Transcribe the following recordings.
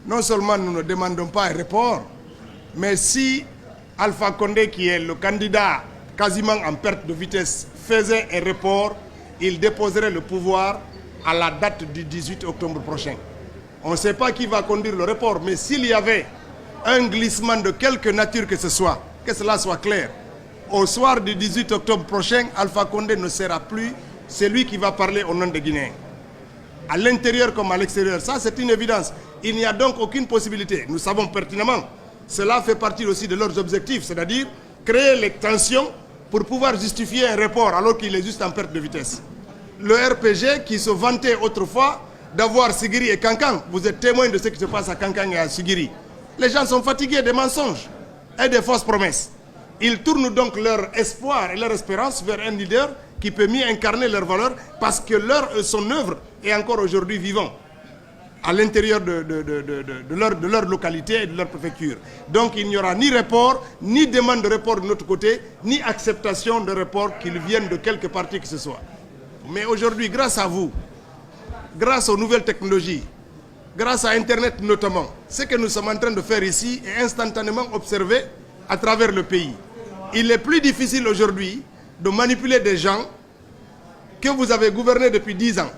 non seulement nous ne demandons pas un report, mais si Alpha Condé, qui est le candidat quasiment en perte de vitesse, faisait un report, il déposerait le pouvoir à la date du 18 octobre prochain. On ne sait pas qui va conduire le report, mais s'il y avait un glissement de quelque nature que ce soit, que cela soit clair, au soir du 18 octobre prochain, Alpha Condé ne sera plus celui qui va parler au nom des Guinéens. À l'intérieur comme à l'extérieur, ça c'est une évidence. Il n'y a donc aucune possibilité. Nous savons pertinemment, cela fait partie aussi de leurs objectifs, c'est-à-dire créer les tensions pour pouvoir justifier un report alors qu'il est juste en perte de vitesse. Le RPG qui se vantait autrefois d'avoir Sigiri et Kankan, vous êtes témoin de ce qui se passe à Kankan et à Sigiri. Les gens sont fatigués des mensonges et des fausses promesses. Ils tournent donc leur espoir et leur espérance vers un leader qui peut mieux incarner leurs valeurs parce que son œuvre est encore aujourd'hui vivant à l'intérieur de leur localité et de leur préfecture. Donc il n'y aura ni report, ni demande de report de notre côté, ni acceptation de report qu'il vienne de quelque parti que ce soit. Mais aujourd'hui, grâce à vous, grâce aux nouvelles technologies, grâce à Internet notamment, ce que nous sommes en train de faire ici est instantanément observé à travers le pays. Il est plus difficile aujourd'hui de manipuler des gens que vous avez gouverné depuis 10 ans.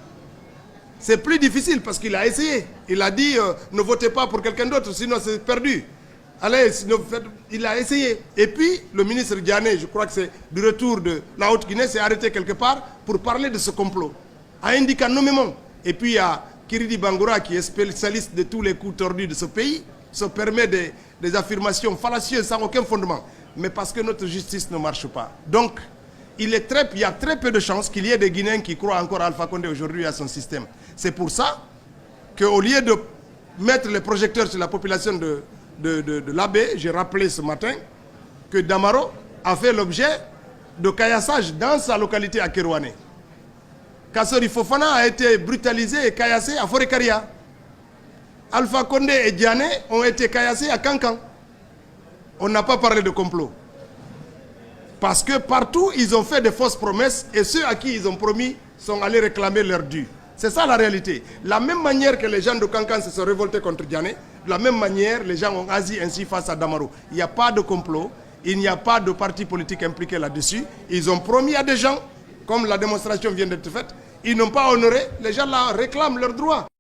C'est plus difficile parce qu'il a essayé. Il a dit ne votez pas pour quelqu'un d'autre, sinon c'est perdu. Allez, il a essayé. Et puis, le ministre Diané, je crois que c'est du retour de la Haute-Guinée, s'est arrêté quelque part pour parler de ce complot, en indiquant nommément. Et puis, il y a Kiridi Bangoura, qui est spécialiste de tous les coups tordus de ce pays, se permet des affirmations fallacieuses sans aucun fondement. Mais parce que notre justice ne marche pas. Donc, il y a très peu de chances qu'il y ait des Guinéens qui croient encore à Alpha Condé aujourd'hui à son système. C'est pour ça qu'au lieu de mettre les projecteurs sur la population de l'Abbé, j'ai rappelé ce matin que Damaro a fait l'objet de caillassage dans sa localité à Kerouané. Kassori Fofana a été brutalisé et caillassé à Forekaria. Alpha Condé et Diané ont été caillassés à Kankan. On n'a pas parlé de complot. Parce que partout, ils ont fait des fausses promesses et ceux à qui ils ont promis sont allés réclamer leur dû. C'est ça la réalité. La même manière que les gens de Kankan se sont révoltés contre Diané, de la même manière, les gens ont agi ainsi face à Damaro. Il n'y a pas de complot, il n'y a pas de parti politique impliqué là-dessus. Ils ont promis à des gens, comme la démonstration vient d'être faite, ils n'ont pas honoré, les gens là réclament leurs droits.